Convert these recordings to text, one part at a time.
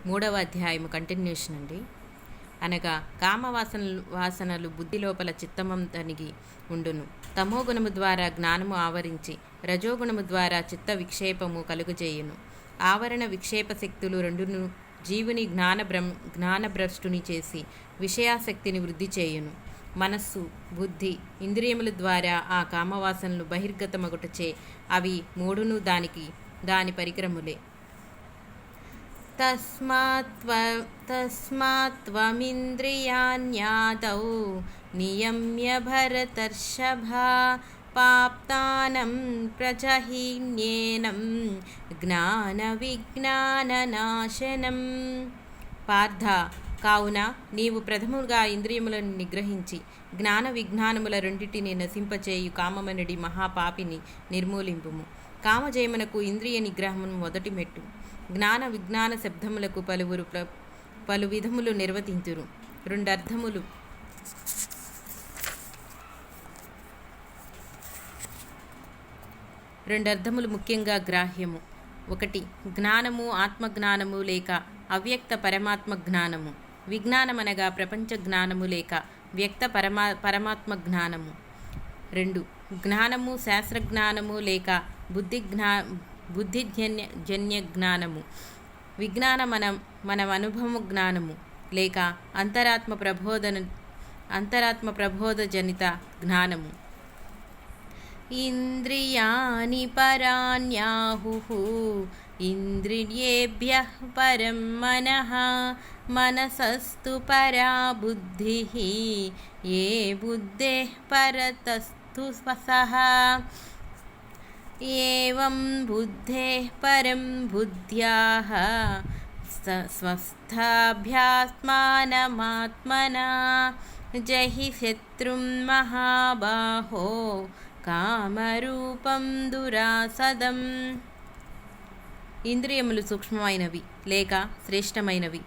3వ అధ్యాయము కంటిన్యూషన్ అండి. అనగా వాసనలు బుద్ధి లోపల చిత్తమంతనిగి ఉండును. తమోగుణము ద్వారా జ్ఞానము ఆవరించి రజోగుణము ద్వారా చిత్త విక్షేపము కలుగజేయును. ఆవరణ విక్షేప శక్తులు రెండును జీవుని జ్ఞానభ్రష్టుని చేసి విషయాసక్తిని వృద్ధి చేయును. మనస్సు, బుద్ధి, ఇంద్రియముల ద్వారా ఆ కామవాసనలు బహిర్గతమగుటచే అవి మూడును దాని పరికరములే. తస్మాత్త్వమింద్రియాణ్యాదౌ నియమ్య భరతర్షభా పాప్తానం ప్రజహీన్యేనం జ్ఞాన విజ్ఞాననాశనం. పార్థ, కావున నీవు ప్రథముగా ఇంద్రియములను నిగ్రహించి జ్ఞాన విజ్ఞానముల రెండిటిని నశింపచేయు కామమనడి మహాపాపిని నిర్మూలింపుము. కామజయమునకు ఇంద్రియ నిగ్రహమును మొదటి మెట్టు. జ్ఞాన విజ్ఞాన శబ్దములకు పలు విధములు నిర్వర్తింతురు. రెండర్థములు ముఖ్యంగా గ్రాహ్యము. 1. జ్ఞానము, ఆత్మజ్ఞానము లేక అవ్యక్త పరమాత్మ జ్ఞానము. విజ్ఞానమనగా ప్రపంచ జ్ఞానము లేక వ్యక్త పరమాత్మ జ్ఞానము. 2. జ్ఞానము, శాస్త్రజ్ఞానము లేక బుద్ధిజన్య జ్ఞానము. విజ్ఞాన మన అనుభవ జ్ఞానము లేక అంతరాత్మ ప్రబోధ జనిత జ్ఞానము. ఇంద్రియాణి పరాణ్యాహుః ఇంద్రియేభ్యః పరం మనః మనసస్తు పరా బుద్ధిః ఏ బుద్ధేః పరతస్తు సః. ఏవం బుద్ధేః పరం బుద్ధ్యాః స్వస్థాభ్యాత్మానమాత్మనా జహి శత్రుం మహాబాహో కామరూపం దురాసదం. ఇంద్రియములు సూక్ష్మమైనవి లేక శ్రేష్టమైనవి,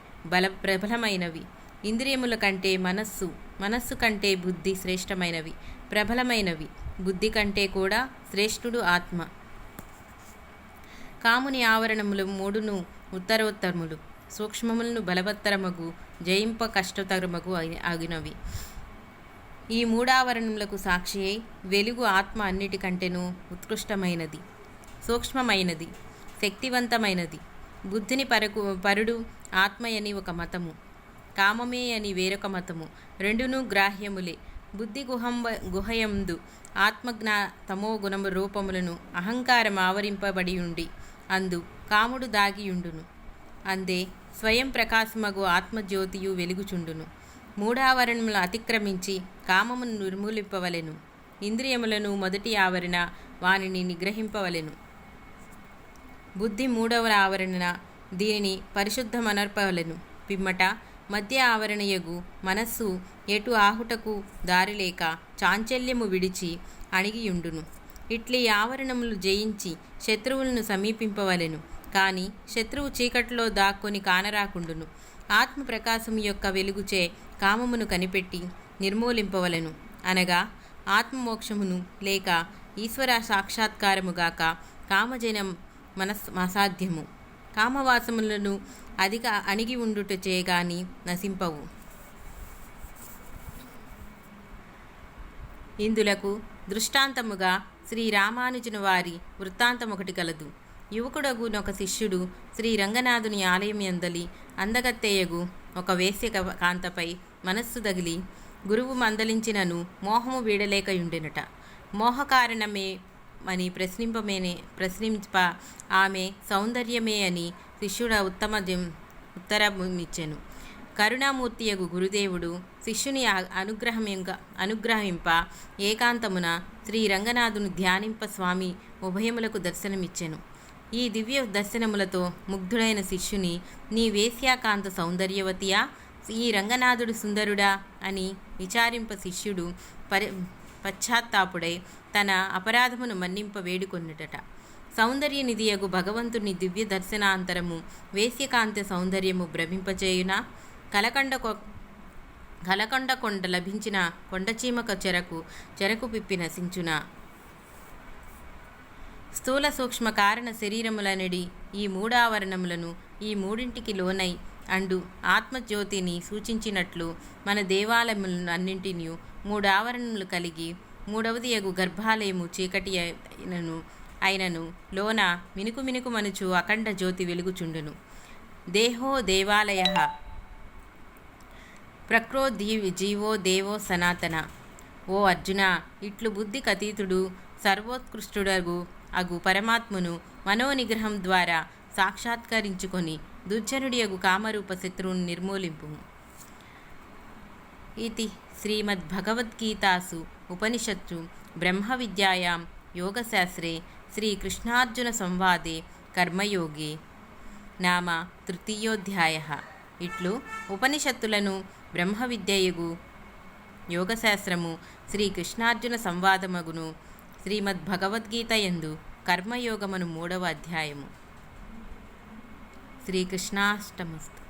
ప్రబలమైనవి. ఇంద్రియముల కంటే మనస్సు కంటే బుద్ధి శ్రేష్టమైనవి, ప్రబలమైనవి. బుద్ధి కంటే కూడా శ్రేష్ఠుడు ఆత్మ. కాముని ఆవరణములు మూడును ఉత్తరోత్తరములు, సూక్ష్మములను బలవత్తరమగు, జయింప కష్టతరమగు అగినవి. ఈ మూడావరణములకు సాక్షి అయి వెలుగు ఆత్మ అన్నిటికంటేనూ ఉత్కృష్టమైనది, సూక్ష్మమైనది, శక్తివంతమైనది. బుద్ధిని పరుడు ఆత్మయని ఒక మతము, కామమే అని వేరొక మతము. రెండునూ గ్రాహ్యములే. బుద్ధి గుహయందు తమో గుణము రూపములను అహంకారం ఆవరింపబడి ఉండి అందు కాముడు దాగియుండును. అందే స్వయం ప్రకాశమగు ఆత్మజ్యోతియు వెలుగుచుండును. మూడావరణములు అతిక్రమించి కామమును నిర్మూలింపవలెను. ఇంద్రియములను మొదటి ఆవరణ వానిని నిగ్రహింపవలెను. బుద్ధి మూడవ ఆవరణ, దీనిని పరిశుద్ధమనర్పవలెను. పిమ్మట మధ్య ఆవరణయగు మనస్సు ఎటు ఆహుటకు దారిలేక చాంచల్యము విడిచి అణిగియుండును. ఇట్లి ఆవరణములు జయించి శత్రువులను సమీపింపవలెను. కానీ శత్రువు చీకటిలో దాక్కొని కానరాకుండును. ఆత్మ ప్రకాశము యొక్క వెలుగుచే కామమును కనిపెట్టి నిర్మూలింపవలెను. అనగా ఆత్మమోక్షమును లేక ఈశ్వర సాక్షాత్కారముగాక కామజనం అసాధ్యము. కామవాసములను అధిక అణిగి ఉండుటచే గాని నశింపవు. ఇందులకు దృష్టాంతముగా శ్రీరామానుజుని వారి వృత్తాంతమొకటి కలదు. యువకుడగునొక శిష్యుడు శ్రీరంగనాథుని ఆలయమందలి అందగత్తెయగు ఒక వేశ్య కాంతపై మనస్సు తగిలి గురువు మందలించినను మోహము వీడలేకయుండెనట. మోహకారణమే అని ప్రశ్నింప ఆమె సౌందర్యమే అని శిష్యుడ ఉత్తరమిచ్చెను. కరుణామూర్తియగు గురుదేవుడు శిష్యుని అనుగ్రహింప ఏకాంతమున శ్రీరంగనాథుని ధ్యానింప స్వామి ఉభయములకు దర్శనమిచ్చెను. ఈ దివ్య దర్శనములతో ముగ్ధుడైన శిష్యుని, నీ వేశ్యాకాంత సౌందర్యవతియా, ఈ రంగనాథుడు సుందరుడా అని విచారింప శిష్యుడు పశ్చాత్తాపుడై తన అపరాధమును మన్నింప వేడుకొనుటట. సౌందర్యనిధియగు భగవంతుని దివ్య దర్శనాంతరము వేశ్యకాంత సౌందర్యము భ్రమింపచేయునా? కలకండ కొండ లభించిన కొండచీమక చెరకు పిప్పి నశించునా? స్థూల సూక్ష్మ కారణ శరీరములనడి ఈ మూడావరణములను ఈ మూడింటికి లోనై అండు ఆత్మజ్యోతిని సూచించినట్లు మన దేవాలయములన్నింటినీ 3 ఆవరణములు కలిగి, మూడవది యగు గర్భాలయము చీకటి అయినను లోన మినుకు మినుకు మనుచు అఖండ జ్యోతి వెలుగుచుండును. దేహో దేవాలయ ప్రక్రో జీవో దేవో సనాతన. ఓ అర్జున, ఇట్లు బుద్ధి కతీతుడు సర్వోత్కృష్టుడగు అగు పరమాత్మను మనోనిగ్రహం ద్వారా సాక్షాత్కరించుకొని దుర్జనుడి యగు కామరూప శత్రువును నిర్మూలింపుము. ఇది శ్రీమద్భగవద్గీతాసు ఉపనిషత్తు బ్రహ్మ విద్యాయాం యోగశాస్త్రే శ్రీకృష్ణార్జున సంవాదే కర్మయోగే నామ తృతీయోధ్యాయః. ఇట్లు ఉపనిషత్తులను బ్రహ్మ విద్యయగు యోగశాస్త్రము శ్రీకృష్ణార్జున సంవాదమగును శ్రీమద్భగవద్గీత యందు కర్మయోగమును 3వ అధ్యాయము. శ్రీకృష్ణాష్టమస్తు.